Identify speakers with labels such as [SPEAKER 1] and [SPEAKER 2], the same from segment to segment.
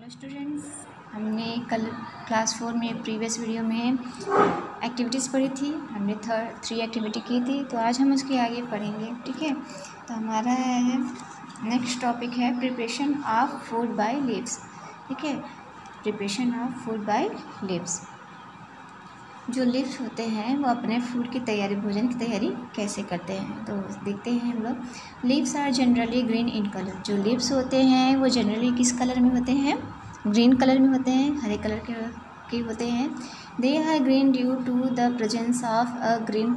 [SPEAKER 1] Hello students, हमने कल class 4 में प्रीवियस वीडियो में एक्टिविटीज़ पढ़ी थी। हमने 3 एक्टिविटी की थी, तो आज हम उसके आगे पढ़ेंगे। ठीक है, तो हमारा है नेक्स्ट टॉपिक है preparation of food by leaves. ठीक है, preparation of food by leaves. जो लीव्स होते हैं वो अपने फूड की तैयारी, भोजन की तैयारी कैसे करते हैं, तो देखते हैं हम लोग। Leaves are generally green in colour. जो लीव्स होते हैं वो जनरली किस कलर में होते हैं? ग्रीन कलर में होते हैं, हरे कलर के होते हैं। They are green due to the presence of a green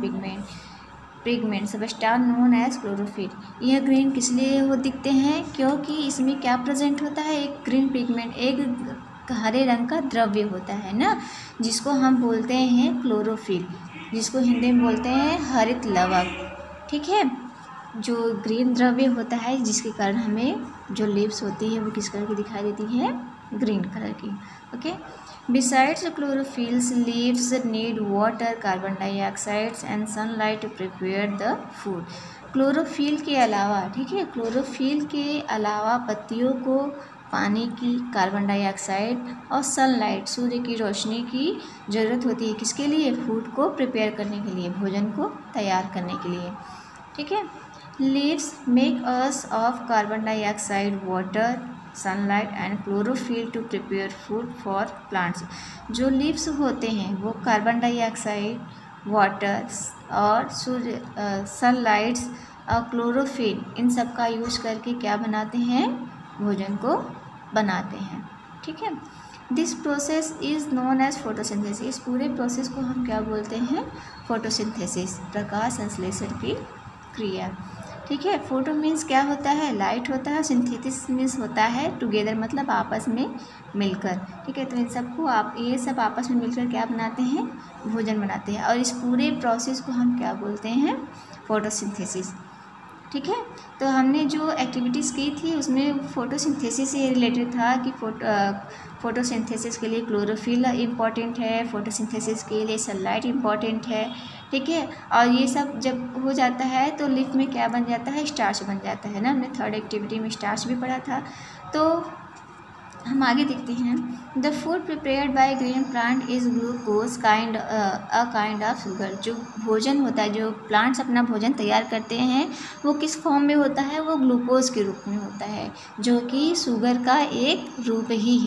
[SPEAKER 1] pigment substance known as chlorophyll. यह ग्रीन किस लिए वो दिखते हैं? क्योंकि इसमें क्या प्रेजेंट होता है? एक ग्रीन पिगमेंट, एक हरे रंग का द्रव्य होता है ना, जिसको हम बोलते हैं क्लोरोफिल, जिसको हिंदी में बोलते हैं हरित लवक। ठीक है, जो ग्रीन द्रव्य होता है जिसके कारण हमें जो लीव्स होती है वो किस कलर की दिखाई देती है? ग्रीन कलर की। Okay, besides chlorophylls leaves need water, carbon dioxide and sunlight to prepare the food. Chlorophyll के अलावा, ठीक है, क्लोरोफिल के अलावा पत्तियों को पानी की, कार्बन डाइऑक्साइड और सनलाइट, सूर्य की रोशनी की ज़रूरत होती है। किसके लिए? फूड को प्रिपेयर करने के लिए, भोजन को तैयार करने के लिए। ठीक है, leaves make use of carbon dioxide, water, sunlight and chlorophyll to prepare food for plants. जो लीव्स होते हैं वो कार्बन डाइऑक्साइड, वाटर और सूर्य, सनलाइट्स और क्लोरोफिल, इन सब का यूज करके क्या बनाते हैं? भोजन को बनाते हैं। ठीक है, this process is known as photosynthesis. इस पूरे प्रोसेस को हम क्या बोलते हैं? फोटोसिंथेसिस, प्रकाश संश्लेषण की क्रिया। ठीक है, फोटो मीन्स क्या होता है? लाइट होता है। सिंथेसिस मीन्स होता है टुगेदर, मतलब आपस में मिलकर। ठीक है, तो इन सबको ये सब आपस में मिलकर क्या बनाते हैं? भोजन बनाते हैं। और इस पूरे प्रोसेस को हम क्या बोलते हैं? फोटोसिंथेसिस। ठीक है, तो हमने जो एक्टिविटीज़ की थी उसमें फोटोसिंथेसिस से रिलेटेड था कि फोटोसिंथेसिस के लिए क्लोरोफिल इम्पॉर्टेंट है, फोटोसिंथेसिस के लिए सनलाइट इम्पॉर्टेंट है। ठीक है, और ये सब जब हो जाता है तो लीफ में क्या बन जाता है? स्टार्च बन जाता है ना। हमने 3rd एक्टिविटी में स्टार्च भी पढ़ा था। तो हम आगे देखते हैं। The food prepared by green plant is glucose a kind of sugar. जो भोजन होता है, जो प्लांट्स अपना भोजन तैयार करते हैं वो किस फॉर्म में होता है? वो ग्लूकोज के रूप में होता है, जो कि शुगर का एक रूप ही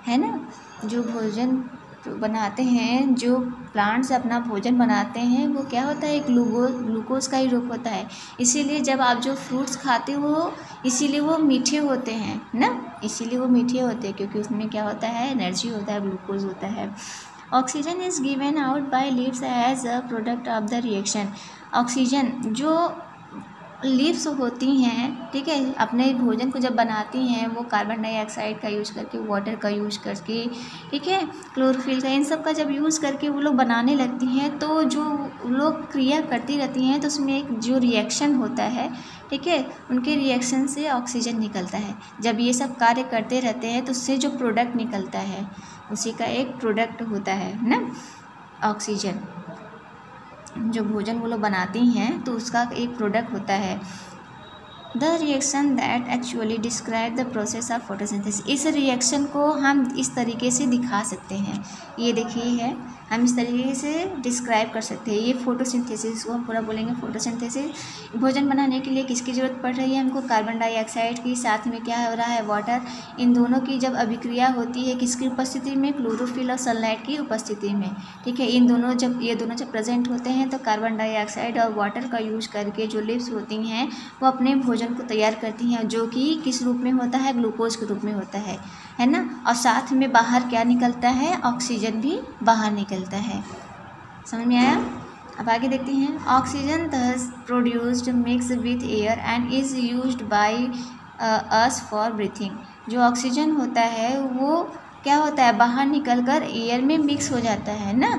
[SPEAKER 1] है ना। जो भोजन बनाते हैं, जो प्लांट्स अपना भोजन बनाते हैं वो क्या होता है? ग्लूकोज का ही रूप होता है। इसीलिए जब आप जो फ्रूट्स खाते हो, इसीलिए वो मीठे होते हैं ना, इसीलिए वो मीठे होते हैं क्योंकि उसमें क्या होता है? एनर्जी होता है, ग्लूकोज होता है। Oxygen is given out by leaves as a product of the reaction. Oxygen जो लीव्स होती हैं, ठीक है, अपने भोजन को जब बनाती हैं वो कार्बन डाइऑक्साइड का यूज करके, वाटर का यूज करके, ठीक है, क्लोरोफिल का, इन सब का जब यूज़ करके वो लोग बनाने लगती हैं, तो जो लोग क्रिया करती रहती हैं तो उसमें एक जो रिएक्शन होता है, ठीक है, उनके रिएक्शन से ऑक्सीजन निकलता है। जब ये सब कार्य करते रहते हैं तो उससे जो प्रोडक्ट निकलता है उसी का एक प्रोडक्ट होता है ना, ऑक्सीजन। जो भोजन वो लोग बनाती हैं तो उसका एक प्रोडक्ट होता है। The reaction that actually describe the process of photosynthesis. इस रिएक्शन को हम इस तरीके से दिखा सकते हैं, ये देखिए है, हम इस तरीके से डिस्क्राइब कर सकते हैं। ये फोटोसिंथेसिस को हम पूरा बोलेंगे। फोटोसिंथेसिस भोजन बनाने के लिए किसकी ज़रूरत पड़ रही है हमको? कार्बन डाइऑक्साइड की, साथ में क्या हो रहा है? वाटर। इन दोनों की जब अभिक्रिया होती है किसकी उपस्थिति में? क्लोरोफिल और सनलाइट की उपस्थिति में। ठीक है, ये दोनों जब प्रेजेंट होते हैं तो कार्बन डाइऑक्साइड और वाटर का यूज करके जो लीव्स होती हैं वो अपने भोजन को तैयार करती हैं, जो कि किस रूप में होता है? ग्लूकोज के रूप में होता है ना। और साथ में बाहर क्या निकलता है? ऑक्सीजन भी बाहर निकलता है। समझ में आया? अब आगे देखते हैं। Oxygen thus produced mix with air and is used by us for breathing. जो ऑक्सीजन होता है वो क्या होता है? बाहर निकलकर एयर में मिक्स हो जाता है ना।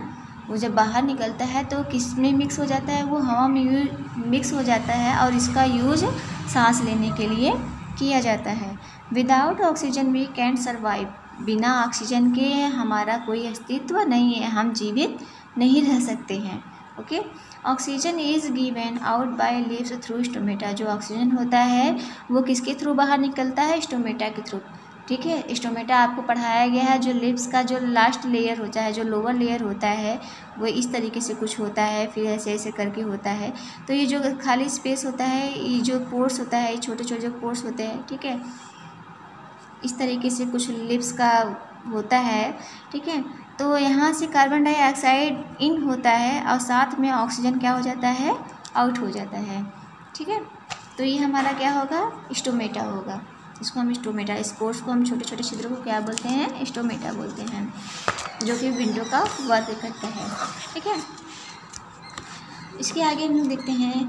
[SPEAKER 1] वो जब बाहर निकलता है तो किस में मिक्स हो जाता है? वो हवा में मिक्स हो जाता है और इसका यूज सांस लेने के लिए किया जाता है। Without oxygen we can't survive. बिना ऑक्सीजन के हमारा कोई अस्तित्व नहीं है, हम जीवित नहीं रह सकते हैं। Okay, oxygen is given out by leaves through stomata. जो ऑक्सीजन होता है वो किसके थ्रू बाहर निकलता है? स्टोमेटा के थ्रू। ठीक है। स्टोमेटा आपको पढ़ाया गया है, जो लिप्स का जो लास्ट लेयर होता है, जो लोअर लेयर होता है, वो इस तरीके से कुछ होता है, फिर ऐसे ऐसे करके होता है। तो ये जो खाली स्पेस होता है, ये जो पोर्स होता है, ये छोटे छोटे जो पोर्स होते हैं, ठीक है, इस तरीके से कुछ लिप्स का होता है, ठीक है। तो यहाँ से कार्बन डाइऑक्साइड इन होता है और साथ में ऑक्सीजन क्या हो जाता है, आउट हो जाता है, ठीक है। तो ये हमारा क्या होगा, स्टोमेटा होगा। इसको हम स्टोमेटा, इस कोर्स को हम छोटे छोटे छिद्रों को क्या बोलते हैं, स्टोमेटा बोलते हैं, जो कि विंडो का वर्क करता है, ठीक है। इसके आगे हम लोग देखते हैं,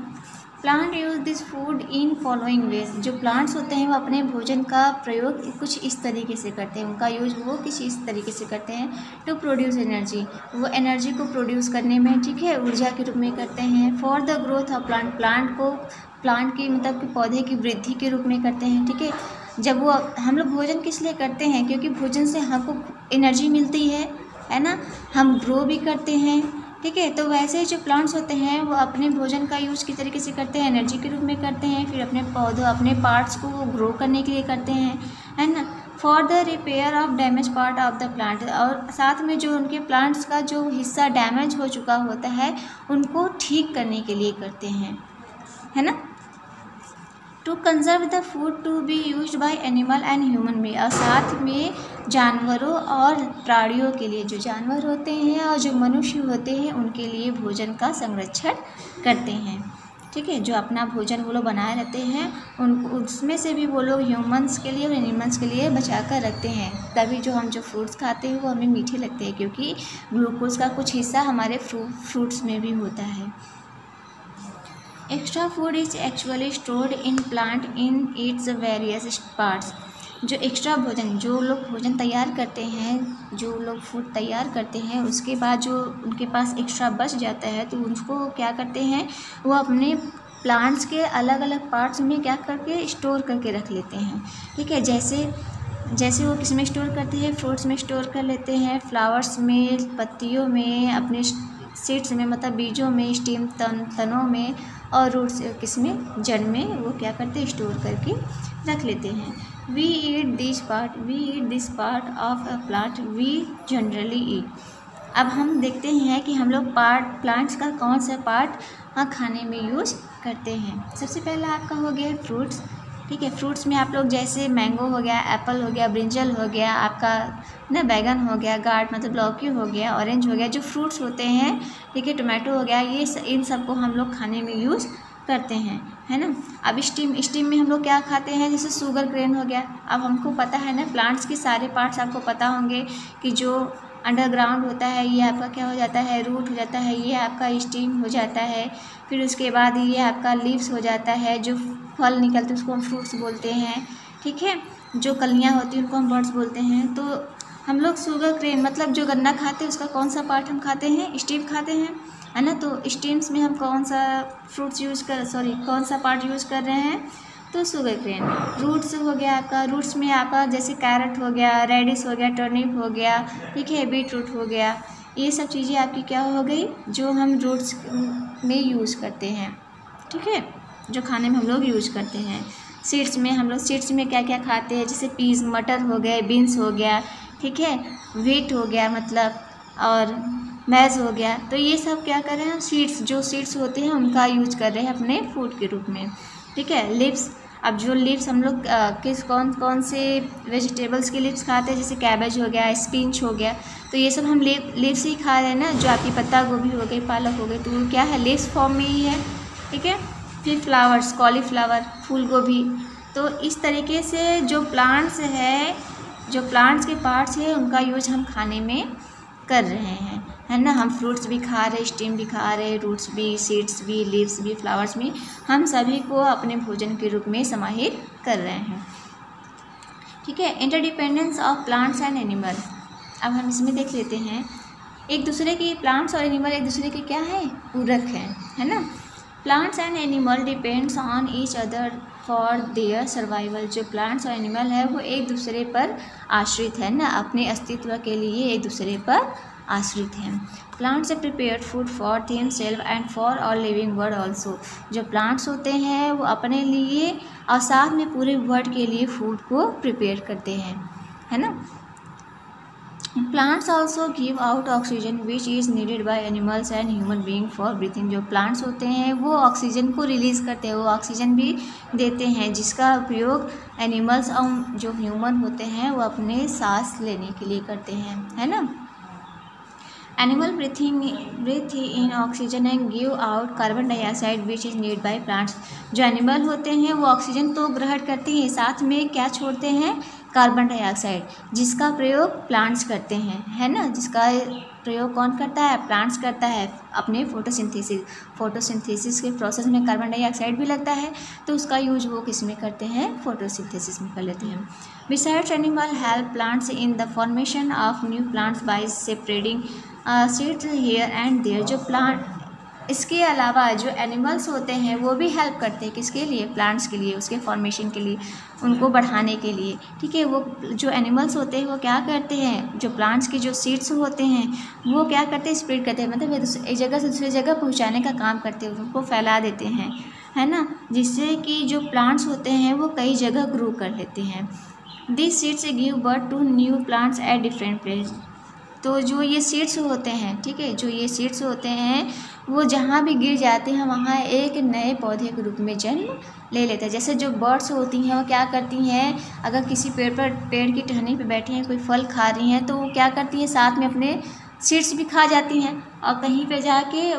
[SPEAKER 1] plant use this food in following veg. जो प्लांट्स होते हैं वो अपने भोजन का प्रयोग कुछ इस तरीके से करते हैं, उनका यूज वो किसी इस तरीके से करते हैं। टू प्रोड्यूस एनर्जी, वो एनर्जी को प्रोड्यूस करने में, ठीक है, ऊर्जा के रूप में करते हैं। For the growth of plant, plant को, प्लांट की मतलब कि पौधे की वृद्धि के रूप में करते हैं, ठीक है। जब वो हम लोग भोजन किस लिए करते हैं, क्योंकि भोजन से हमको एनर्जी मिलती है ना, हम ग्रो भी करते हैं, ठीक है। तो वैसे जो प्लांट्स होते हैं वो अपने भोजन का यूज किस तरीके से करते हैं, एनर्जी के रूप में करते हैं, फिर अपने पौधों, अपने पार्ट्स को वो ग्रो करने के लिए करते हैं, है ना। For the repair of damage part of the plant, और साथ में जो उनके प्लांट्स का जो हिस्सा डैमेज हो चुका होता है उनको ठीक करने के लिए करते हैं, है ना। To conserve the food to be use by animal and human भी, और साथ में जानवरों और प्राणियों के लिए, जो जानवर होते हैं और जो मनुष्य होते हैं उनके लिए भोजन का संरक्षण करते हैं, ठीक है। जो अपना भोजन वो लोग बनाए रहते हैं, उसमें से भी वो लोग ह्यूमंस के लिए और एनिमल्स के लिए बचा कर रखते हैं। तभी जो हम जो फ्रूट्स खाते हैं वो हमें मीठे लगते हैं, क्योंकि ग्लूकोज का कुछ हिस्सा हमारे फ्रूट्स में भी होता है। Extra food is actually stored in plant in its various parts. जो एक्स्ट्रा भोजन, जो लोग भोजन तैयार करते हैं, जो लोग फूड तैयार करते हैं, उसके बाद जो उनके पास एक्स्ट्रा बच जाता है तो उसको क्या करते हैं, वो अपने प्लांट्स के अलग अलग पार्ट्स में क्या करके स्टोर करके रख लेते हैं, ठीक है। जैसे वो किस में स्टोर करते हैं, फ्रूट्स में स्टोर कर लेते हैं, फ्लावर्स में, पत्तियों में, अपने सीड्स में मतलब बीजों में, स्टीम तनों में, और रूट्स किस में, जड़ में, वो क्या करते हैं, स्टोर करके रख लेते हैं। We eat this part of a plant we generally eat. अब हम देखते हैं कि हम लोग प्लांट्स का कौन सा पार्ट खाने में यूज़ करते हैं। सबसे पहला आपका हो गया फ्रूट्स, ठीक है। फ्रूट्स में आप लोग जैसे मैंगो हो गया, एप्पल हो गया, ब्रिंजल हो गया, आपका ना बैगन हो गया, गार्ड मतलब लौकी हो गया, ऑरेंज हो गया, जो फ्रूट्स होते हैं, ठीक है, टोमेटो हो गया, ये इन सब को हम लोग खाने में यूज़ करते हैं, है ना। अब स्टीम में हम लोग क्या खाते हैं, जैसे शुगर ग्रेन हो गया। अब हमको पता है ना, प्लांट्स के सारे पार्ट्स आपको पता होंगे कि जो अंडरग्राउंड होता है ये आपका क्या हो जाता है, रूट हो जाता है, ये आपका स्टीम हो जाता है, फिर उसके बाद ये आपका लीव्स हो जाता है, जो फल निकलते हैं उसको हम फ्रूट्स बोलते हैं, ठीक है। जो कलियाँ होती हैं उनको हम बर्ड्स बोलते हैं। तो हम लोग शुगर ग्रेन मतलब जो गन्ना खाते हैं उसका कौन सा पार्ट हम खाते हैं, स्टीम खाते हैं, है ना। तो स्टीम्स में हम कौन सा कौन सा पार्ट यूज़ कर रहे हैं, तो शुगर ग्रेन। रूट्स हो गया आपका, रूट्स में आपका जैसे कैरेट हो गया, रेडिश हो गया, टर्निप हो गया, ठीक है, बीट रूट हो गया, ये सब चीज़ें आपकी क्या हो गई, जो हम रूट्स में यूज़ करते हैं, ठीक है, जो खाने में हम लोग यूज़ करते हैं। सीड्स में हम लोग सीड्स में क्या क्या खाते हैं, जैसे पीस, मटर हो गए, बीन्स हो गया, ठीक है, व्हीट हो गया मतलब, और मैज़ हो गया। तो ये सब क्या कर रहे हैं, सीड्स होते हैं उनका यूज कर रहे हैं अपने फूड के रूप में, ठीक है। लिव्स, अब जो लिव्स हम लोग कौन से वेजिटेबल्स के लिव्स खाते हैं, जैसे कैबेज हो गया, स्पिनच हो गया, तो ये सब हम लिव्स ही खा रहे हैं ना। जो आपकी पत्ता गोभी हो गई, पालक हो गई, तो वो क्या है, लिव्स फॉर्म में ही है, ठीक है। फिर फ्लावर्स, कॉलीफ्लावर, फूल गोभी। तो इस तरीके से जो प्लांट्स के पार्ट्स है उनका यूज हम खाने में कर रहे हैं, है ना। हम फ्रूट्स भी खा रहे, स्टीम भी खा रहे, रूट्स भी, सीड्स भी, लीव्स भी, फ्लावर्स भी, हम सभी को अपने भोजन के रूप में समाहित कर रहे हैं, ठीक है। Interdependence of plants and animal. अब हम इसमें देख लेते हैं, एक दूसरे की, प्लांट्स और एनिमल एक दूसरे के क्या है, पूरक हैं, है ना। Plants and animal depends on each other for their survival. जो प्लांट्स और एनिमल है वो एक दूसरे पर आश्रित है ना, अपने अस्तित्व के लिए एक दूसरे पर आश्रित हैं। Plants prepare food for themself and for all living world also. जो प्लांट्स होते हैं वो अपने लिए और साथ में पूरे वर्ल्ड के लिए फूड को प्रिपेयर करते हैं, है ना। Plants also give out oxygen which is needed by animals and human being for breathing. जो प्लांट्स होते हैं वो ऑक्सीजन को रिलीज़ करते हैं, वो ऑक्सीजन भी देते हैं जिसका उपयोग एनिमल्स और जो ह्यूमन होते हैं वो अपने सांस लेने के लिए करते हैं, है ना। Animal breathe in oxygen and give out carbon dioxide which is need by plants. जो एनिमल होते हैं वो ऑक्सीजन तो ग्रहण करते हैं, साथ में क्या छोड़ते हैं, कार्बन डाइऑक्साइड, जिसका प्रयोग प्लांट्स करते हैं, है ना। जिसका प्रयोग कौन करता है, प्लांट्स करता है अपने फोटोसिंथेसिस के प्रोसेस में कार्बन डाइऑक्साइड भी लगता है, तो उसका यूज वो किस में करते हैं, फोटोसिंथेसिस में कर लेते हैं। Besides animal help plants in the formation of new plants by separating seeds here and there. जो प्लांट, इसके अलावा जो एनिमल्स होते हैं वो भी हेल्प करते हैं किसके लिए, प्लांट्स के लिए, उसके फॉर्मेशन के लिए, उनको बढ़ाने के लिए, ठीक है। वो जो एनिमल्स होते हैं वो क्या करते हैं, जो प्लांट्स के जो सीड्स होते हैं वो क्या करते हैं, स्प्रेड करते हैं, मतलब एक जगह से दूसरी जगह पहुंचाने का काम करते हैं, उनको फैला देते हैं, है ना, जिससे कि जो प्लांट्स होते हैं वो कई जगह ग्रो कर लेते हैं। This seeds give birth to new plants at different place. तो जो ये सीड्स होते हैं, ठीक है, जो ये सीड्स होते हैं वो जहाँ भी गिर जाते हैं वहाँ एक नए पौधे के रूप में जन्म ले लेते हैं। जैसे जो बर्ड्स होती हैं वो क्या करती हैं, अगर किसी पेड़ की टहनी पे बैठी हैं, कोई फल खा रही हैं, तो वो क्या करती हैं, साथ में अपने सीड्स भी खा जाती हैं, और कहीं पे जाके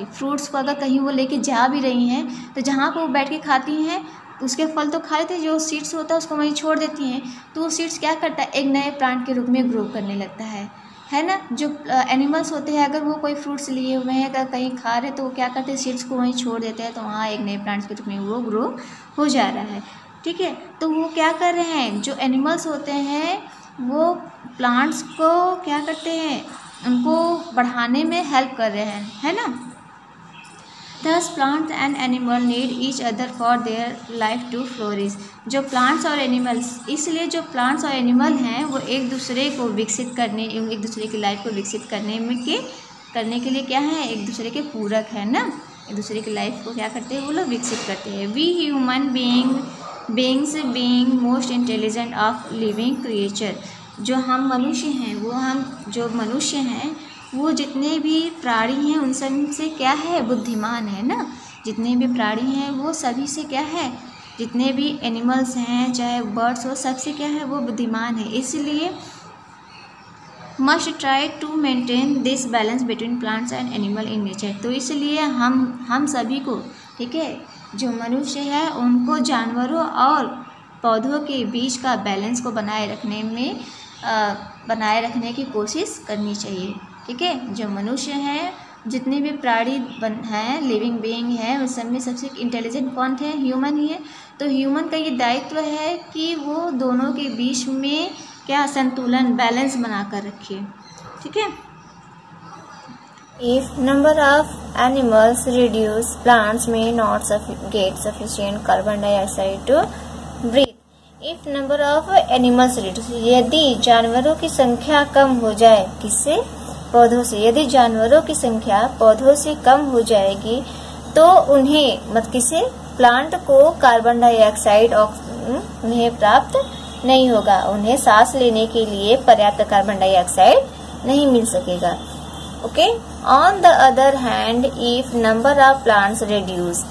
[SPEAKER 1] फ्रूट्स को अगर कहीं वो लेके जा भी रही हैं तो जहाँ पर वो बैठ के खाती हैं उसके फल तो खा लेते हैं, जो सीड्स होता है उसको वहीं छोड़ देती हैं, तो वो सीड्स क्या करता है, एक नए प्लांट के रूप में ग्रो करने लगता है ना। जो एनिमल्स होते हैं अगर वो कोई फ्रूट्स लिए हुए हैं, अगर कहीं खा रहे तो वो क्या करते हैं, सीड्स को वहीं छोड़ देते हैं, तो वहाँ एक नए प्लांट्स के रूप में वो ग्रो हो जा रहा है, ठीक है। तो वो क्या कर रहे हैं, जो एनिमल्स होते हैं वो प्लांट्स को क्या करते हैं, उनको बढ़ाने में हेल्प कर रहे हैं, है ना। Thus plants and animal need each other for their life to flourish। जो प्लांट्स और एनिमल्स, इसलिए जो प्लांट्स और एनिमल हैं वो एक दूसरे को विकसित करने, एक दूसरे की लाइफ को विकसित करने के लिए क्या है, एक दूसरे के पूरक है ना, एक दूसरे की लाइफ को क्या करते हैं, वो लोग विकसित करते हैं। We human beings being most intelligent of living creature. जो हम मनुष्य हैं वो जितने भी प्राणी हैं उन सब से क्या है, बुद्धिमान है ना। जितने भी प्राणी हैं वो सभी से क्या है, जितने भी एनिमल्स हैं चाहे बर्ड्स हो, सबसे क्या है, वो बुद्धिमान है। इसलिए must try to maintain this balance between plants and animal in nature. तो इसलिए हम सभी को, ठीक है, जो मनुष्य है उनको जानवरों और पौधों के बीच का बैलेंस को बनाए रखने की कोशिश करनी चाहिए, ठीक है। जो मनुष्य हैं, जितने भी प्राणी हैं, लिविंग बीइंग है, उस सब में सबसे इंटेलिजेंट कौन है, ह्यूमन ही है। तो ह्यूमन का ये दायित्व है कि वो दोनों के बीच में क्या संतुलन, बैलेंस बना कर रखे, ठीक है।
[SPEAKER 2] If number of animals reduce, plants may not get sufficient carbon dioxide to breathe. If number of animals reduce, यदि जानवरों की संख्या कम हो जाए, किससे, पौधों से, यदि जानवरों की संख्या पौधों से कम हो जाएगी तो उन्हें किसे, प्लांट को कार्बन डाइऑक्साइड उन्हें प्राप्त नहीं होगा, उन्हें सांस लेने के लिए पर्याप्त कार्बन डाइऑक्साइड नहीं मिल सकेगा, okay. On the other hand if number of plants reduce,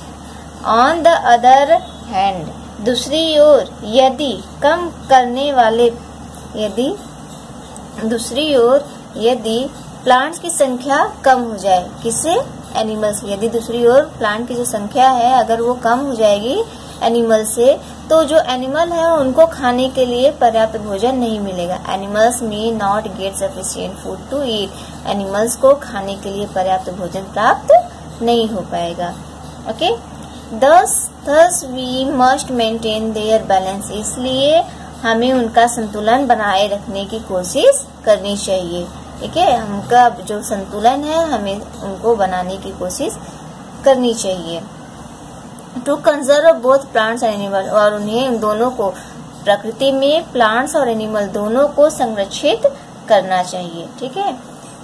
[SPEAKER 2] on the other hand, दूसरी ओर यदि कम करने वाले, यदि प्लांट्स की संख्या कम हो जाए, किससे, एनिमल्स, यदि दूसरी ओर प्लांट की जो संख्या है अगर वो कम हो जाएगी एनिमल से, तो जो एनिमल है उनको खाने के लिए पर्याप्त भोजन नहीं मिलेगा। Animals may not get sufficient food to eat, animals को खाने के लिए पर्याप्त भोजन प्राप्त नहीं हो पाएगा, okay. Thus we must maintain their balance, इसलिए हमें उनका संतुलन बनाए रखने की कोशिश करनी चाहिए, ठीक है। उनका जो संतुलन है हमें उनको बनाने की कोशिश करनी चाहिए। To conserve both plants and animal, और उन्हें, उन दोनों को, प्रकृति में प्लांट्स और एनिमल दोनों को संरक्षित करना चाहिए। ठीक है,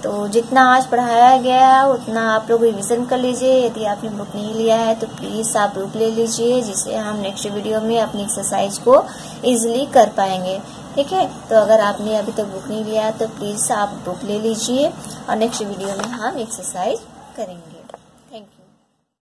[SPEAKER 2] तो जितना आज पढ़ाया गया है उतना आप लोग रिवीजन कर लीजिए। यदि आपने बुक नहीं लिया है तो प्लीज आप बुक ले लीजिए, जिससे हम नेक्स्ट वीडियो में अपनी एक्सरसाइज को इजीली कर पाएंगे। ठीक है, तो अगर आपने अभी तक बुक नहीं लिया है तो प्लीज आप बुक ले लीजिए और नेक्स्ट वीडियो में हम एक्सरसाइज करेंगे। Thank you.